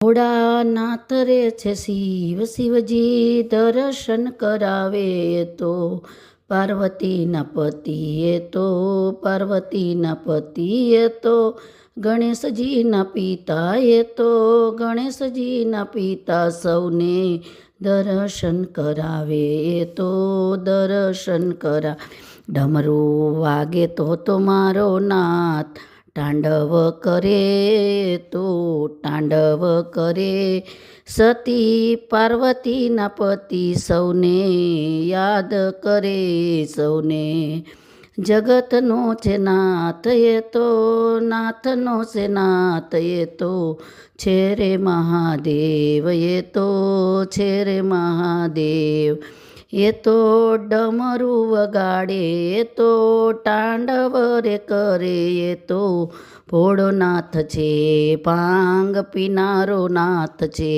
ભોળાનાથ રે છે શિવ, શિવજી દર્શન કરાવે તો પાર્વતીના પતિ પાર્વતીના પતિ ગણેશજીના પિતા ગણેશજીના પિતા સૌને દર્શન કરાવે દર્શન કરાવે. ડમરું વાગે તો મારો નાથ તાંડવ કરે તાંડવ કરે. સતી પાર્વતીના પતિ સૌને યાદ કરે સૌને. જગતનો છે નાથ નાથનો છે નાથ છે રે મહાદેવ છે રે મહાદેવ. ડમરું વગાડે તાંડવ રે કરે ભોળોનાથ છે ભાંગ પીનારો નાથ છે.